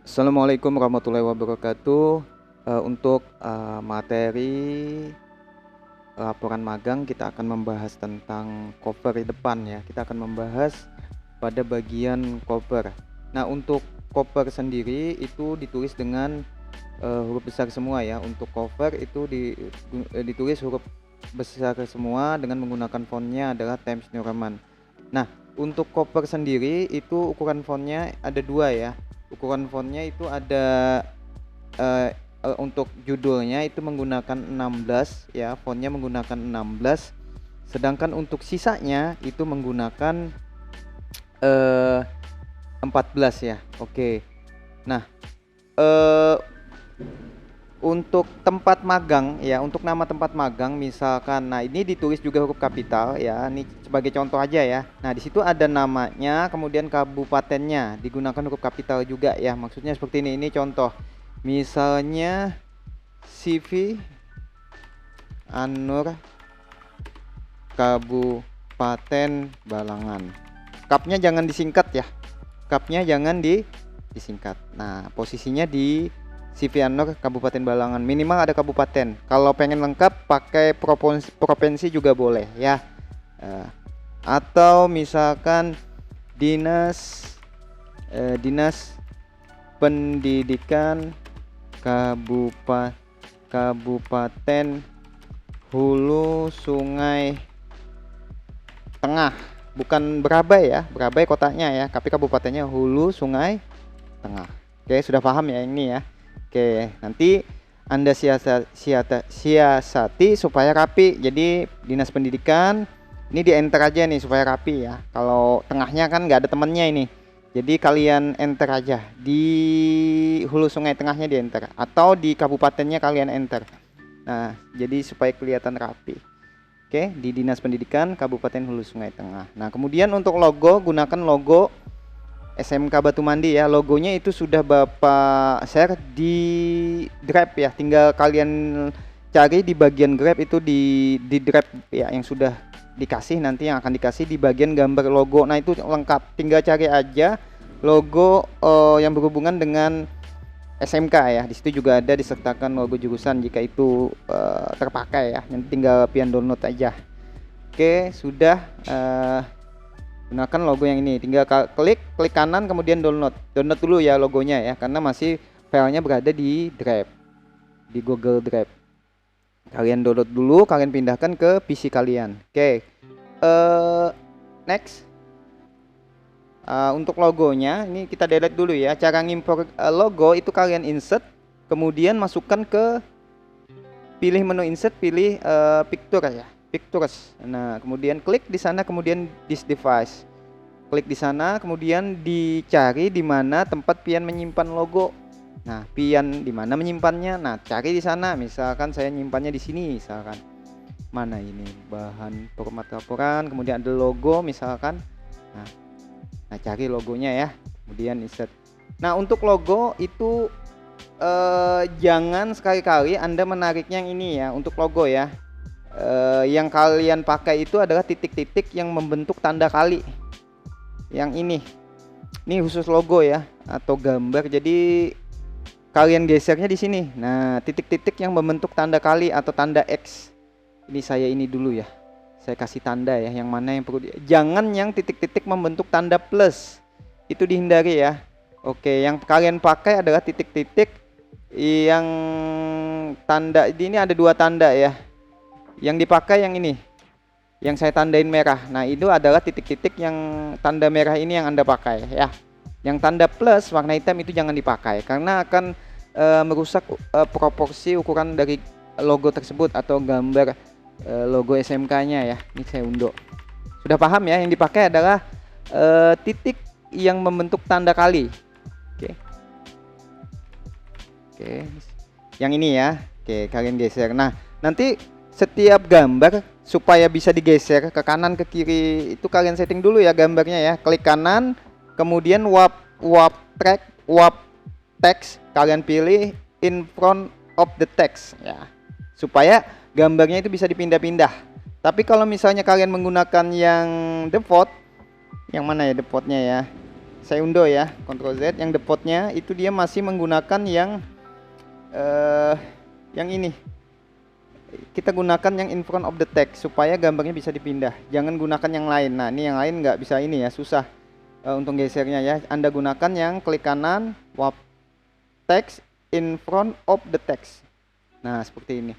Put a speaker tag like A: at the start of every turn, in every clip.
A: Assalamualaikum warahmatullahi wabarakatuh. Untuk materi laporan magang kita akan membahas tentang cover depan ya. Kita akan membahas pada bagian cover. Nah, untuk cover sendiri itu ditulis dengan huruf besar semua ya. Untuk cover itu ditulis huruf besar semua dengan menggunakan fontnya adalah Times New Roman. Nah, untuk cover sendiri itu ukuran fontnya ada dua ya. Ukuran fontnya itu ada untuk judulnya itu menggunakan 16 ya, fontnya menggunakan 16. Sedangkan untuk sisanya itu menggunakan 14 ya. Oke. Nah, untuk tempat magang ya, untuk nama tempat magang misalkan, nah ini ditulis juga huruf kapital ya, ini sebagai contoh aja ya. Nah di situ ada namanya, kemudian kabupatennya digunakan huruf kapital juga ya. Maksudnya seperti ini contoh. Misalnya CV Anur Kabupaten Balangan. Kapnya jangan disingkat ya. Kapnya jangan disingkat. Nah posisinya di CV Anur Kabupaten Balangan, minimal ada kabupaten. Kalau pengen lengkap pakai provinsi juga boleh ya. Atau misalkan dinas pendidikan Kabupaten Hulu Sungai Tengah, bukan Berabai ya, Berabai kotanya ya, tapi kabupatennya Hulu Sungai Tengah. Oke, sudah paham ya ini ya. Oke, nanti Anda siasati supaya rapi. Jadi dinas pendidikan ini di enter aja nih supaya rapi ya. Kalau tengahnya kan nggak ada temennya ini, jadi kalian enter aja di Hulu Sungai Tengahnya, di enter, atau di kabupatennya kalian enter. Nah jadi supaya kelihatan rapi. Oke, di dinas pendidikan Kabupaten Hulu Sungai Tengah. Nah kemudian untuk logo, gunakan logo SMK Batu Mandi ya. Logonya itu sudah Bapak share di Drive ya. Tinggal kalian cari di bagian Grab itu di Drive ya, yang sudah dikasih, nanti yang akan dikasih di bagian gambar logo. Nah itu lengkap, tinggal cari aja logo yang berhubungan dengan SMK ya. Di situ juga ada disertakan logo jurusan jika itu terpakai ya. Nanti tinggal pian download aja. Oke, sudah. Gunakan logo yang ini, tinggal klik kanan kemudian download dulu ya logonya ya, karena masih filenya berada di Drive, di Google Drive. Kalian download dulu, kalian pindahkan ke PC kalian. Oke, next. Untuk logonya ini kita delete dulu ya. Cara ngimpor logo itu kalian insert, kemudian masukkan ke pilih menu insert, pilih picture ya, pictures. Nah kemudian klik di sana, kemudian this device, klik di sana, kemudian dicari di mana tempat pian menyimpan logo. Nah pian di mana menyimpannya, nah cari di sana. Misalkan saya nyimpannya di sini, misalkan mana ini, bahan format laporan, kemudian ada logo misalkan. Nah cari logonya ya, kemudian insert. Nah untuk logo itu jangan sekali-kali Anda menariknya yang ini ya. Untuk logo ya, yang kalian pakai itu adalah titik-titik yang membentuk tanda kali. Yang ini khusus logo ya, atau gambar. Jadi kalian gesernya di sini. Nah titik-titik yang membentuk tanda kali atau tanda X. Ini saya ini dulu ya, saya kasih tanda ya, yang mana yang perlu jangan yang titik-titik membentuk tanda plus, itu dihindari ya. Oke, yang kalian pakai adalah titik-titik yang tanda ini, ada dua tanda ya. Yang dipakai yang ini, yang saya tandain merah. Nah itu adalah titik-titik yang tanda merah ini yang Anda pakai ya. Yang tanda plus warna hitam itu jangan dipakai, karena akan merusak proporsi ukuran dari logo tersebut atau gambar logo SMK-nya ya. Ini saya undo. Sudah paham ya, yang dipakai adalah titik yang membentuk tanda kali. Oke, yang ini ya. Oke, kalian geser. Nah nanti setiap gambar supaya bisa digeser ke kanan ke kiri itu kalian setting dulu ya gambarnya ya. Klik kanan, kemudian warp text kalian pilih in front of the text ya, supaya gambarnya itu bisa dipindah-pindah. Tapi kalau misalnya kalian menggunakan yang default, yang mana ya defaultnya ya, saya undo ya, Ctrl Z. Yang defaultnya itu dia masih menggunakan yang ini. Kita gunakan yang in front of the text supaya gambarnya bisa dipindah. Jangan gunakan yang lain. Nah, ini yang lain nggak bisa ini ya, susah untuk gesernya ya. Anda gunakan yang klik kanan, warp text in front of the text. Nah, seperti ini.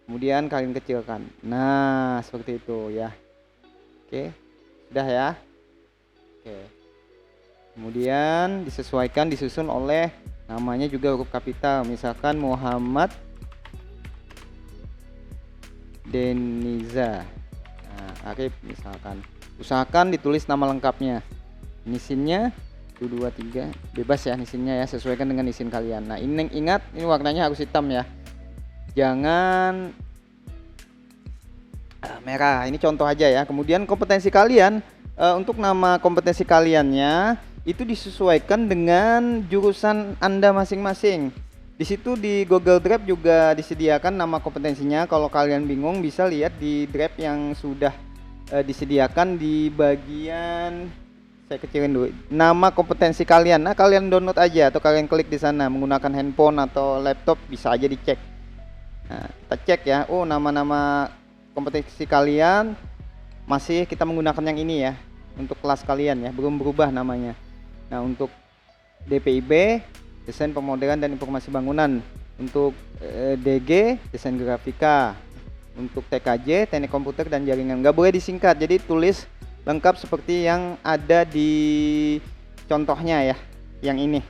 A: Kemudian kalian kecilkan. Nah, seperti itu ya. Oke, sudah ya. Oke. Kemudian disesuaikan, disusun oleh namanya juga huruf kapital. Misalkan Muhammad Deniza. Nah, Arif misalkan. Usahakan ditulis nama lengkapnya. Nisinnya 123 bebas ya nisinnya ya, sesuaikan dengan nisin kalian. Nah, ini ingat ini warnanya harus hitam ya. Jangan merah. Ini contoh aja ya. Kemudian kompetensi kalian, untuk nama kompetensi kaliannya itu disesuaikan dengan jurusan Anda masing-masing. Di situ di Google Drive juga disediakan nama kompetensinya. Kalau kalian bingung bisa lihat di drive yang sudah disediakan di bagian, saya kecilin dulu, nama kompetensi kalian. Nah, kalian download aja atau kalian klik di sana menggunakan handphone atau laptop, bisa aja dicek. Nah, kita cek ya. Oh, nama-nama kompetensi kalian masih kita menggunakan yang ini ya. Untuk kelas kalian ya, belum berubah namanya. Nah, untuk DPIB, desain pemodelan dan informasi bangunan. Untuk DG, desain grafika. Untuk TKJ, teknik komputer dan jaringan. Nggak boleh disingkat, jadi tulis lengkap seperti yang ada di contohnya ya, yang ini.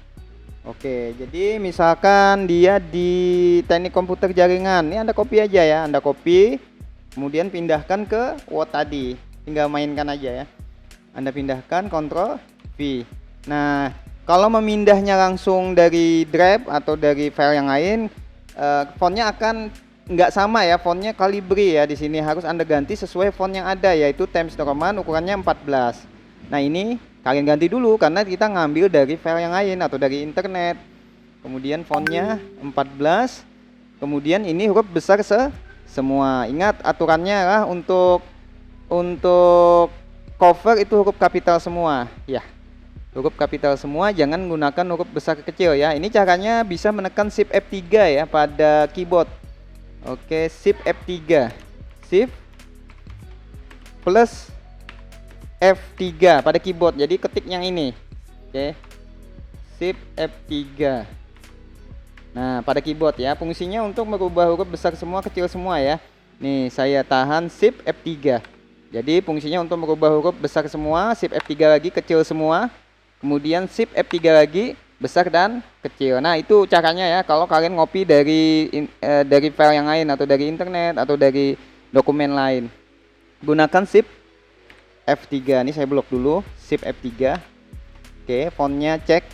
A: Oke, jadi misalkan dia di teknik komputer jaringan, ini Anda copy aja ya, Anda copy, kemudian pindahkan ke Word tadi, tinggal mainkan aja ya. Anda pindahkan, Ctrl V. Nah, kalau memindahnya langsung dari Drive atau dari file yang lain, fontnya akan nggak sama ya, fontnya Calibri ya. Di sini harus Anda ganti sesuai font yang ada, yaitu Times New Roman ukurannya 14. Nah, ini kalian ganti dulu karena kita ngambil dari file yang lain atau dari internet. Kemudian fontnya 14. Kemudian ini huruf besar semua. Ingat aturannya lah, untuk cover itu huruf kapital semua ya. Huruf kapital semua, jangan gunakan huruf besar ke kecil ya. Ini caranya bisa menekan Shift F3 ya pada keyboard. Oke, Shift F3. Shift plus F3 pada keyboard. Jadi ketik yang ini. Oke. Shift F3. Nah, pada keyboard ya. Fungsinya untuk merubah huruf besar semua, kecil semua ya. Nih, saya tahan Shift F3. Jadi fungsinya untuk merubah huruf besar semua, Shift F3 lagi, kecil semua. Kemudian Shift F3 lagi, besar dan kecil. Nah, itu caranya ya. Kalau kalian ngopi dari file yang lain atau dari internet atau dari dokumen lain, gunakan Shift F3. Ini saya blok dulu, Shift F3. Oke, fontnya cek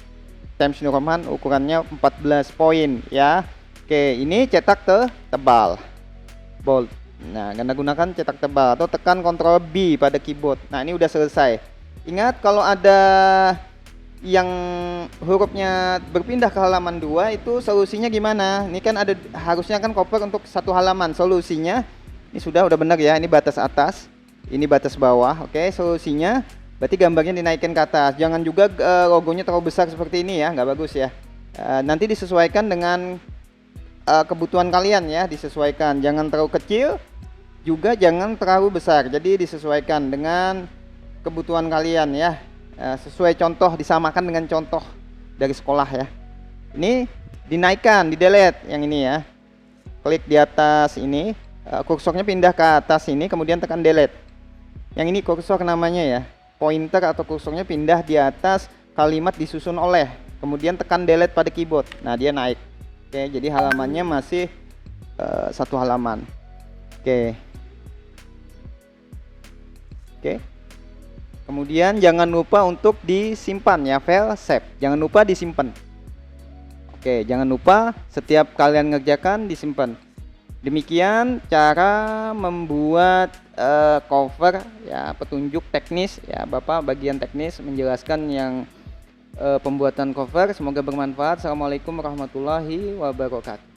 A: Times New Roman, ukurannya 14 poin ya. Oke, ini cetak tebal, bold. Nah, Anda gunakan cetak tebal atau tekan Ctrl B pada keyboard. Nah, ini udah selesai. Ingat, kalau ada yang hurufnya berpindah ke halaman 2 itu solusinya gimana? Ini kan ada, harusnya kan cover untuk satu halaman. Solusinya ini sudah benar ya. Ini batas atas, ini batas bawah. Oke, solusinya berarti gambarnya dinaikkan ke atas. Jangan juga logonya terlalu besar seperti ini ya, nggak bagus ya. Nanti disesuaikan dengan kebutuhan kalian ya, disesuaikan. Jangan terlalu kecil, juga jangan terlalu besar. Jadi disesuaikan dengan kebutuhan kalian ya. Sesuai contoh, disamakan dengan contoh dari sekolah ya. Ini dinaikkan, di delete yang ini ya. Klik di atas ini, kursornya pindah ke atas ini, kemudian tekan delete. Yang ini kursor namanya ya, pointer atau kursornya pindah di atas kalimat disusun oleh, kemudian tekan delete pada keyboard. Nah, dia naik. Oke, jadi halamannya masih satu halaman. Oke. Kemudian jangan lupa untuk disimpan ya, file save. Jangan lupa disimpan. Oke, jangan lupa setiap kalian ngerjakan disimpan. Demikian cara membuat cover ya, petunjuk teknis ya, Bapak bagian teknis menjelaskan yang pembuatan cover. Semoga bermanfaat. Assalamualaikum warahmatullahi wabarakatuh.